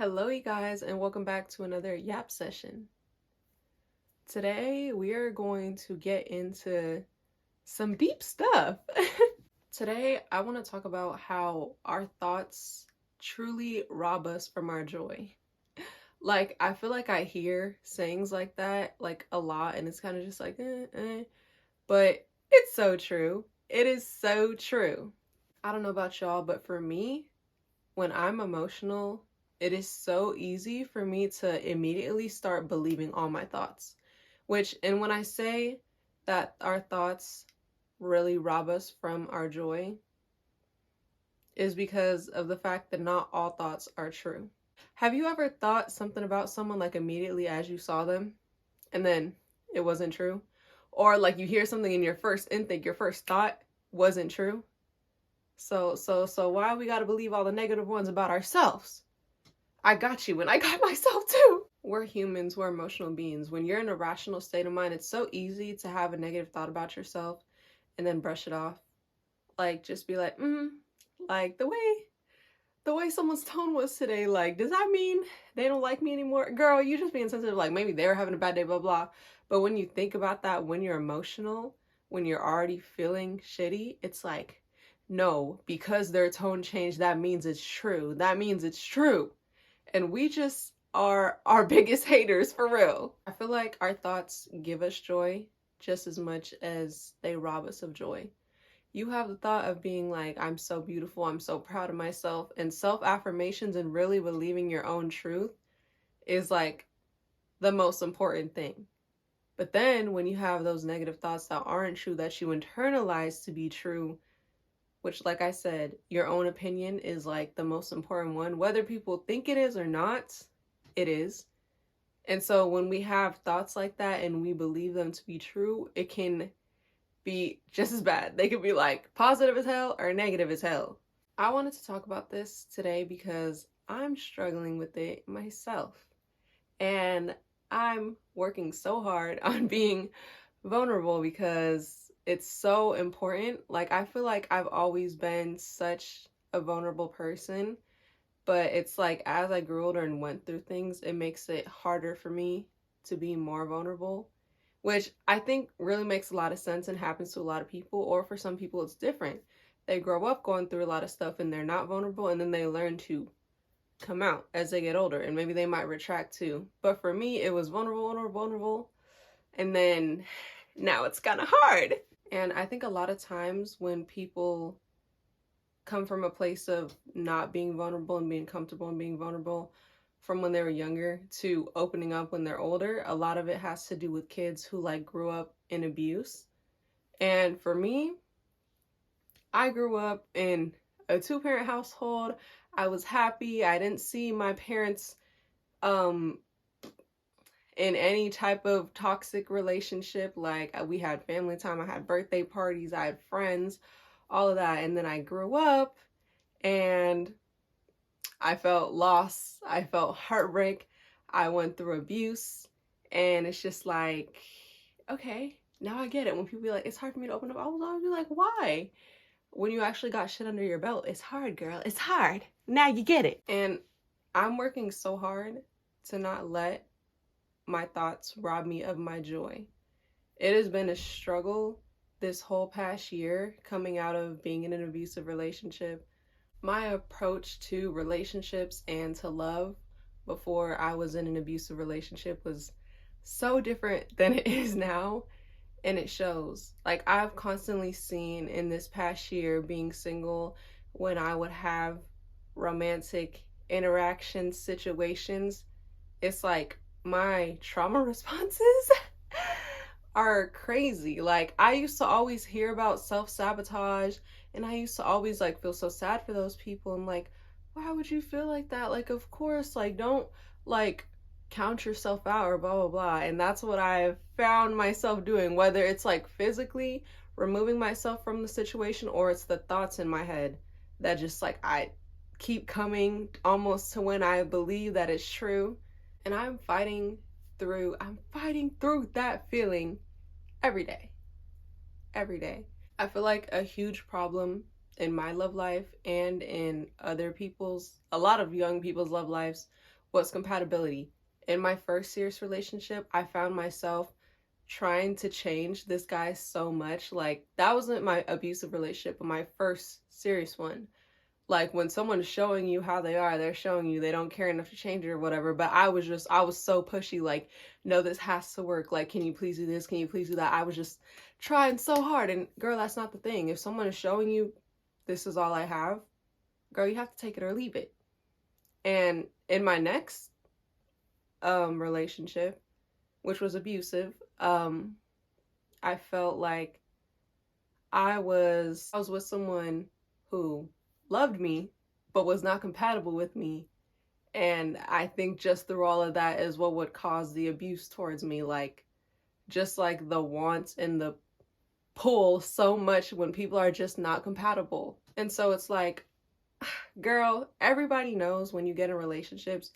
Hello, you guys, and welcome back to another Yap session. Today, we are going to get into some deep stuff. Today, I want to talk about how our thoughts truly rob us from our joy. Like, I feel like I hear sayings like that, like, a lot, and it's kind of just like, but it's so true. It is so true. I don't know about y'all, but for me, when I'm emotional, it is so easy for me to immediately start believing all my thoughts. And when I say that our thoughts really rob us from our joy, is because of the fact that not all thoughts are true. Have you ever thought something about someone like immediately as you saw them and then it wasn't true? Or like you hear something in your first instinct, your first thought wasn't true? So why we gotta believe all the negative ones about ourselves? I got you and I got myself too. We're humans, we're emotional beings. When you're in a rational state of mind, it's so easy to have a negative thought about yourself and then brush it off. Like just be like, like the way someone's tone was today, like, does that mean they don't like me anymore? Girl, you just being sensitive, like maybe they're having a bad day, blah blah. But when you think about that, when you're emotional, when you're already feeling shitty, it's like, no, because their tone changed, that means it's true. That means it's true. And we just are our biggest haters for real. I feel like our thoughts give us joy just as much as they rob us of joy. You have the thought of being like, I'm so beautiful, I'm so proud of myself, and self-affirmations and really believing your own truth is like the most important thing. But then when you have those negative thoughts that aren't true, that you internalize to be true, which, like I said, your own opinion is like the most important one. Whether people think it is or not, it is. And so when we have thoughts like that and we believe them to be true, it can be just as bad. They could be like positive as hell or negative as hell. I wanted to talk about this today because I'm struggling with it myself. And I'm working so hard on being vulnerable because it's so important. Like, I feel like I've always been such a vulnerable person, but it's like as I grew older and went through things, it makes it harder for me to be more vulnerable, which I think really makes a lot of sense and happens to a lot of people. Or for some people, it's different. They grow up going through a lot of stuff and they're not vulnerable, and then they learn to come out as they get older, and maybe they might retract too. But for me, it was vulnerable, and then now it's kind of hard. And I think a lot of times when people come from a place of not being vulnerable and being comfortable and being vulnerable from when they were younger to opening up when they're older, a lot of it has to do with kids who like grew up in abuse. And for me, I grew up in a two-parent household. I was happy. I didn't see my parents um in any type of toxic relationship. Like, we had family time, I had birthday parties, I had friends, all of that. And then I grew up and I felt loss, I felt heartbreak, I went through abuse, and it's just like, okay, now I get it. When people be like, it's hard for me to open up, I was always be like, why? When you actually got shit under your belt, it's hard, girl. It's hard. Now you get it. And I'm working so hard to not let my thoughts rob me of my joy. It has been a struggle this whole past year coming out of being in an abusive relationship. My approach to relationships and to love before I was in an abusive relationship was so different than it is now, and it shows. Like, I've constantly seen in this past year being single, when I would have romantic interaction situations, it's like my trauma responses are crazy. Like, I used to always hear about self-sabotage, and I used to always like feel so sad for those people. I'm like, why would you feel like that? Like, of course, like, don't like count yourself out or blah blah blah. And that's what I've found myself doing, whether it's like physically removing myself from the situation or it's the thoughts in my head that just like I keep coming almost to when I believe that it's true. And I'm fighting through that feeling every day. Every day. I feel like a huge problem in my love life and in a lot of young people's love lives was compatibility. In my first serious relationship, I found myself trying to change this guy so much. Like, that wasn't my abusive relationship, but my first serious one. Like, when someone's showing you how they are, they're showing you they don't care enough to change it or whatever. But I was so pushy, like, no, this has to work. Like, can you please do this? Can you please do that? I was just trying so hard. And girl, that's not the thing. If someone is showing you this is all I have, girl, you have to take it or leave it. And in my next relationship, which was abusive, I felt like I was with someone who loved me but was not compatible with me. And I think just through all of that is what would cause the abuse towards me. Like, just like the want and the pull so much when people are just not compatible. And so it's like, girl, everybody knows when you get in relationships,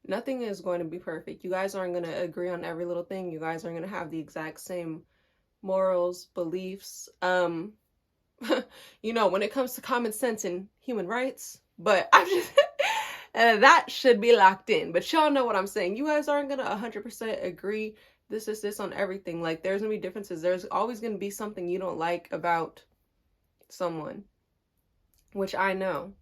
nothing is going to be perfect. You guys aren't going to agree on every little thing. You guys aren't going to have the exact same morals, beliefs, you know, when it comes to common sense and human rights. But I'm just, that should be locked in. But y'all know what I'm saying. You guys aren't going to 100% agree this on everything. Like, there's going to be differences. There's always going to be something you don't like about someone, which I know.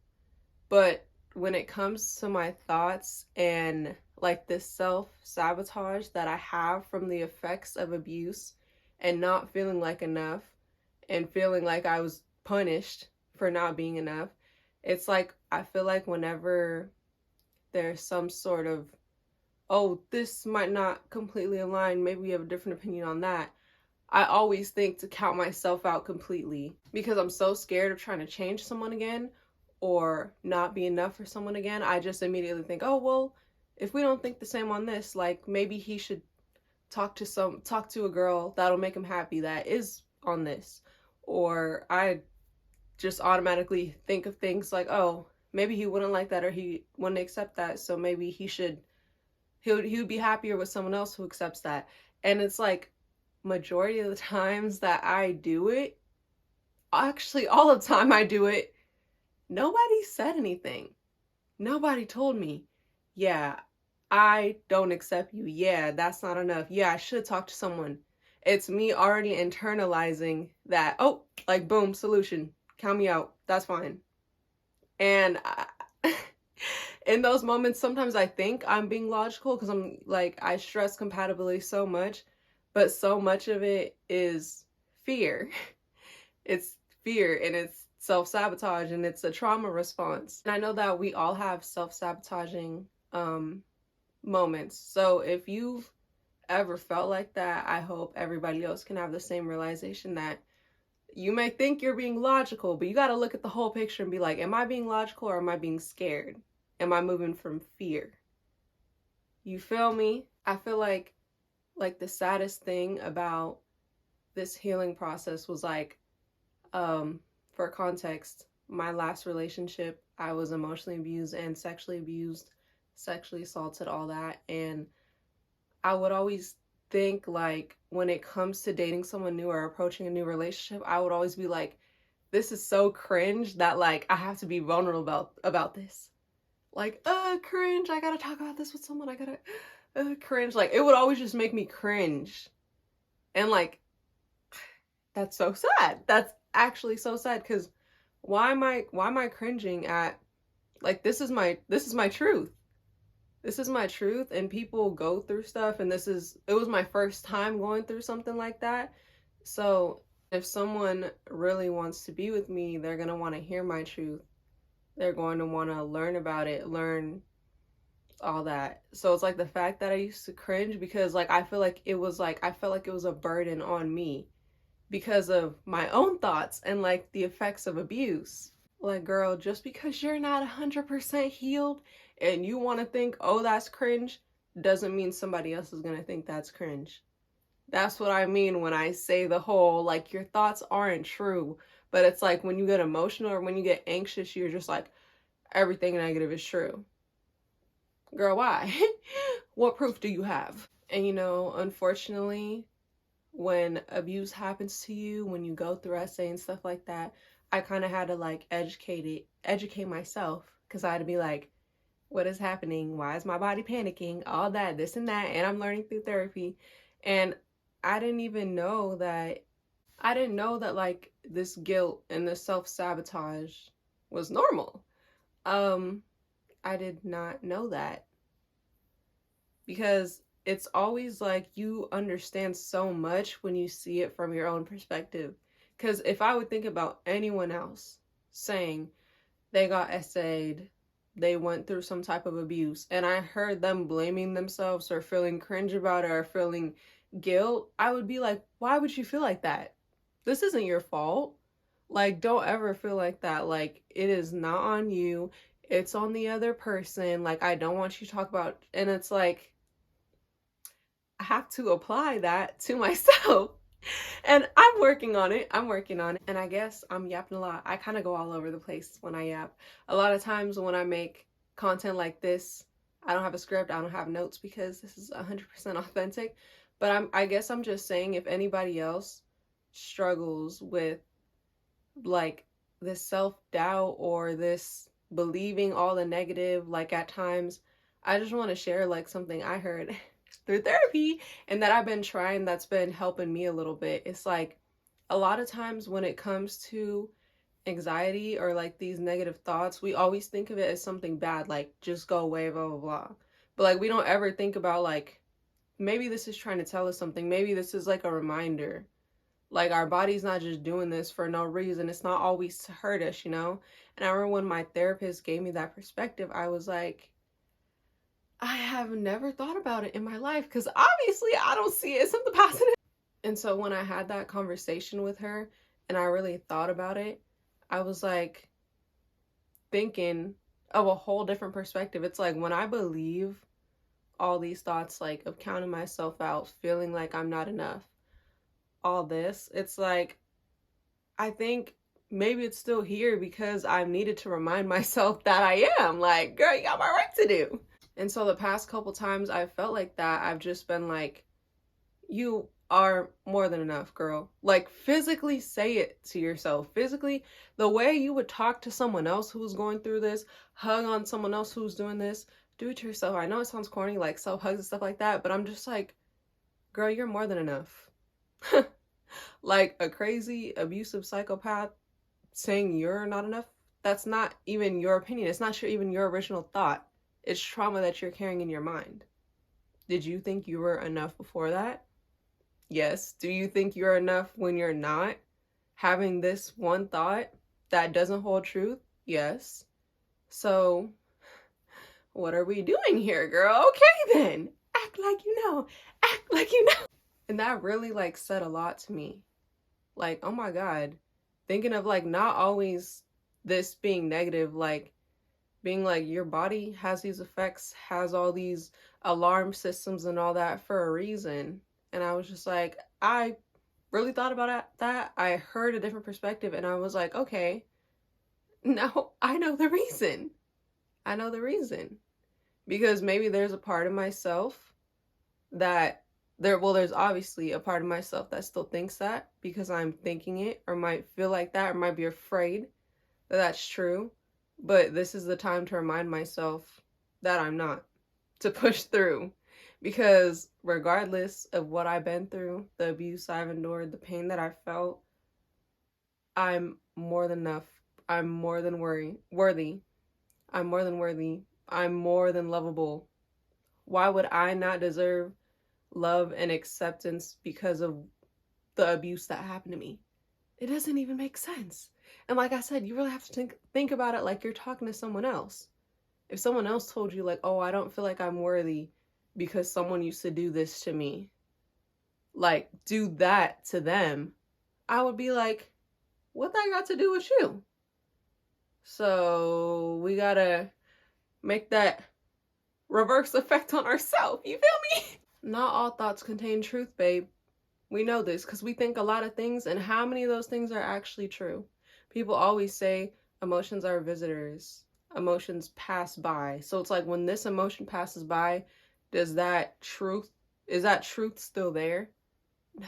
But when it comes to my thoughts and like this self-sabotage that I have from the effects of abuse and not feeling like enough and feeling like I was punished for not being enough, it's like I feel like whenever there's some sort of, oh, this might not completely align, maybe we have a different opinion on that, I always think to count myself out completely because I'm so scared of trying to change someone again or not be enough for someone again. I just immediately think, oh, well, if we don't think the same on this, like, maybe he should talk to a girl that'll make him happy that is on this. Or I just automatically think of things like, oh, maybe he wouldn't like that or he wouldn't accept that, so maybe he would be happier with someone else who accepts that. And it's like, majority of the times that I do it, actually all the time I do it, nobody said anything. Nobody told me, yeah, I don't accept you. Yeah, that's not enough. Yeah, I should talk to someone. It's me already internalizing that, oh, like, boom, solution. Count me out. That's fine. And in those moments, sometimes I think I'm being logical because I'm like, I stress compatibility so much, but so much of it is fear. It's fear and it's self-sabotage and it's a trauma response. And I know that we all have self-sabotaging moments. So if you've ever felt like that, I hope everybody else can have the same realization that you may think you're being logical, but you got to look at the whole picture and be like, am I being logical or am I being scared? Am I moving from fear? You feel me? I feel like the saddest thing about this healing process was like, for context, my last relationship, I was emotionally abused and sexually abused, sexually assaulted, all that. And I would always think, like, when it comes to dating someone new or approaching a new relationship, I would always be like, this is so cringe that, like, I have to be vulnerable about this. Like, cringe, I gotta talk about this with someone, I gotta, cringe. Like, it would always just make me cringe. And, like, that's so sad. That's actually so sad, because why am I cringing at, like, this is my truth. This is my truth, and people go through stuff, and it was my first time going through something like that. So if someone really wants to be with me, they're going to want to hear my truth. They're going to want to learn about it, learn all that. So it's like the fact that I used to cringe because, like, I felt like it was a burden on me because of my own thoughts and, like, the effects of abuse. Like, girl, just because you're not 100% healed and you want to think, oh, that's cringe, doesn't mean somebody else is going to think that's cringe. That's what I mean when I say the whole, like, your thoughts aren't true. But it's like when you get emotional or when you get anxious, you're just like, everything negative is true. Girl, why? What proof do you have? And, you know, unfortunately, when abuse happens to you, when you go through SA and stuff like that, I kind of had to, like, educate myself, because I had to be like, what is happening? Why is my body panicking? All that, this and that. And I'm learning through therapy. And I didn't even know that, like this guilt and this self-sabotage was normal. Um, I did not know that because it's always like you understand so much when you see it from your own perspective. Because if I would think about anyone else saying they got essayed, they went through some type of abuse, and I heard them blaming themselves or feeling cringe about it or feeling guilt, I would be like, why would you feel like that? This isn't your fault. Like, don't ever feel like that. Like, it is not on you. It's on the other person. Like, I don't want you to talk about, and it's like, I have to apply that to myself. And I'm working on it. I'm working on it. And I guess I'm yapping a lot. I kind of go all over the place when I yap. A lot of times when I make content like this, I don't have a script, I don't have notes because this is 100% authentic. But I guess I'm just saying if anybody else struggles with like this self-doubt or this believing all the negative, like at times, I just want to share like something I heard through therapy and that I've been trying that's been helping me a little bit. It's like a lot of times when it comes to anxiety or like these negative thoughts, we always think of it as something bad, like just go away, blah, blah, blah. But like we don't ever think about like maybe this is trying to tell us something. Maybe this is like a reminder. Like our body's not just doing this for no reason. It's not always to hurt us, you know? And I remember when my therapist gave me that perspective, I was like, I have never thought about it in my life because obviously I don't see it as something positive. And so when I had that conversation with her and I really thought about it, I was like thinking of a whole different perspective. It's like when I believe all these thoughts like of counting myself out, feeling like I'm not enough, all this, it's like I think maybe it's still here because I'm needed to remind myself that I am. Like, girl, you got my work to do. And so the past couple times I felt like that, I've just been like, you are more than enough, girl. Like, physically say it to yourself. Physically, the way you would talk to someone else who's going through this, hug on someone else who's doing this, do it to yourself. I know it sounds corny, like self-hugs and stuff like that, but I'm just like, girl, you're more than enough. Like a crazy abusive psychopath saying you're not enough, that's not even your opinion. It's not even your original thought. It's trauma that you're carrying in your mind. Did you think you were enough before that? Yes. Do you think you're enough when you're not having this one thought that doesn't hold truth? Yes. So what are we doing here, girl? Okay then. Act like you know. Act like you know. And that really like said a lot to me. Like, oh my God, thinking of like not always this being negative, like being like your body has these effects, has all these alarm systems and all that for a reason. And I was just like, I really thought about that. I heard a different perspective and I was like, okay, now I know the reason. I know the reason. Because maybe there's a part of myself that there's obviously a part of myself that still thinks that because I'm thinking it or might feel like that or might be afraid that that's true. But this is the time to remind myself that I'm not, to push through. Because regardless of what I've been through, the abuse I've endured, the pain that I felt, I'm more than enough. I'm more than worthy. I'm more than worthy. I'm more than lovable. Why would I not deserve love and acceptance because of the abuse that happened to me? It doesn't even make sense. And like I said, you really have to think about it like you're talking to someone else. If someone else told you like, oh, I don't feel like I'm worthy because someone used to do this to me, like do that to them, I would be like, what that got to do with you? So we gotta make that reverse effect on ourselves. You feel me? Not all thoughts contain truth, babe. We know this because we think a lot of things, and how many of those things are actually true? People always say emotions are visitors. Emotions pass by. So it's like when this emotion passes by, is that truth still there? No.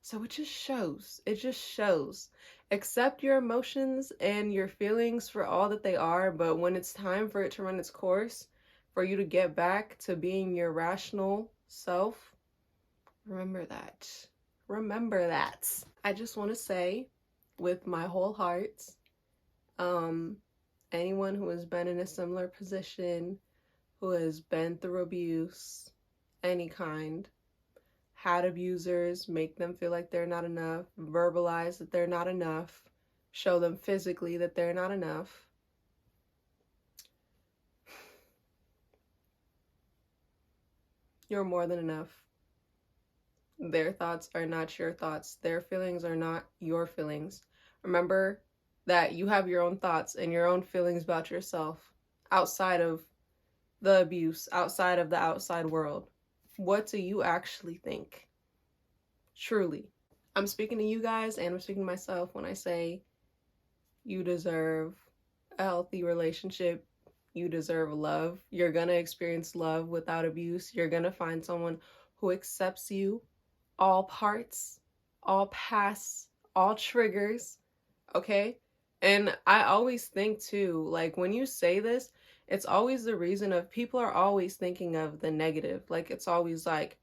So it just shows. It just shows. Accept your emotions and your feelings for all that they are, but when it's time for it to run its course, for you to get back to being your rational self, remember that. Remember that. I just want to say with my whole heart, anyone who has been in a similar position, who has been through abuse, any kind, had abusers, make them feel like they're not enough, verbalize that they're not enough, show them physically that they're not enough. You're more than enough. Their thoughts are not your thoughts. Their feelings are not your feelings. Remember that you have your own thoughts and your own feelings about yourself outside of the abuse, outside of the outside world. What do you actually think? Truly. I'm speaking to you guys and I'm speaking to myself when I say you deserve a healthy relationship. You deserve love. You're gonna experience love without abuse. You're gonna find someone who accepts you, all parts, all pasts, all triggers, okay? And I always think too, like when you say this, it's always the reason of people are always thinking of the negative. Like it's always like,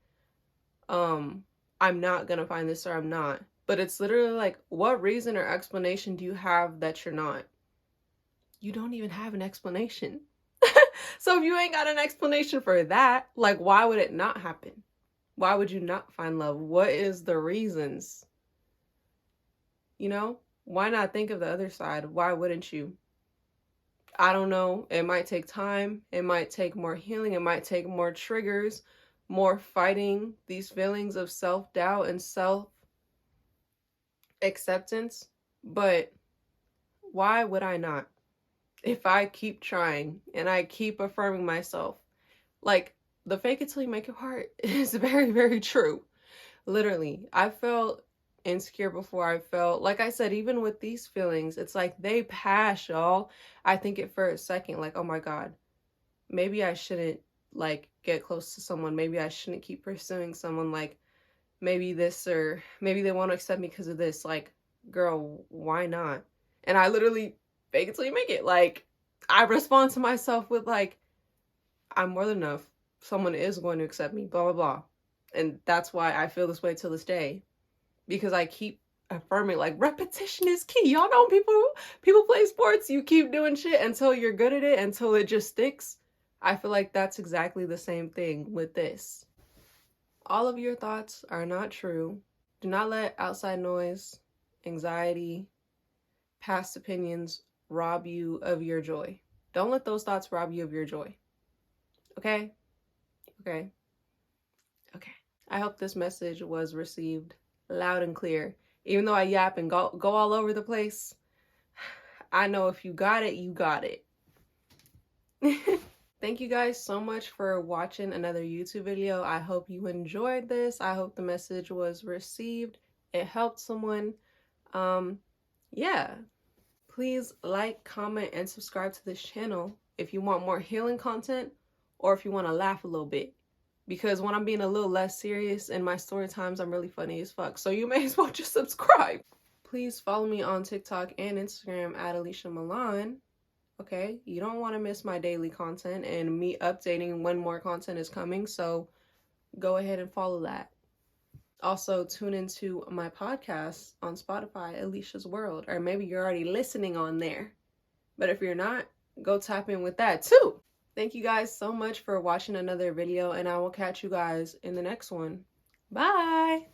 I'm not gonna find this or I'm not. But it's literally like, what reason or explanation do you have that you're not? You don't even have an explanation. So if you ain't got an explanation for that, like why would it not happen? Why would you not find love? What is the reasons? You know? Why not think of the other side? Why wouldn't you? I don't know. It might take time. It might take more healing. It might take more triggers, more fighting these feelings of self-doubt and self-acceptance. But why would I not? If I keep trying and I keep affirming myself, like the fake it till you make it part is very, very true. Literally, I felt insecure before. I felt, like I said, even with these feelings, it's like they pass, y'all. I think it for a second, like, oh my God, maybe I shouldn't like get close to someone. Maybe I shouldn't keep pursuing someone. Like maybe this, or maybe they won't accept me because of this. Like, girl, why not? And I literally fake it till you make it. Like, I respond to myself with like, I'm more than enough. Someone is going to accept me, blah, blah, blah. And that's why I feel this way till this day. Because I keep affirming, like, repetition is key. Y'all know people play sports, you keep doing shit until you're good at it, until it just sticks. I feel like that's exactly the same thing with this. All of your thoughts are not true. Do not let outside noise, anxiety, past opinions rob you of your joy. Don't let those thoughts rob you of your joy. Okay? Okay. Okay. I hope this message was received loud and clear. Even though I yap and go all over the place, I know if you got it, you got it. Thank you guys so much for watching another YouTube video. I hope you enjoyed this. I hope the message was received. It helped someone. Yeah. Please like, comment, and subscribe to this channel if you want more healing content or if you want to laugh a little bit. Because when I'm being a little less serious in my story times, I'm really funny as fuck. So you may as well just subscribe. Please follow me on TikTok and Instagram at Alicia Milan. Okay? You don't want to miss my daily content and me updating when more content is coming. So go ahead and follow that. Also, tune into my podcast on Spotify, Alicia's World. Or maybe you're already listening on there. But if you're not, go tap in with that too. Thank you guys so much for watching another video, and I will catch you guys in the next one. Bye!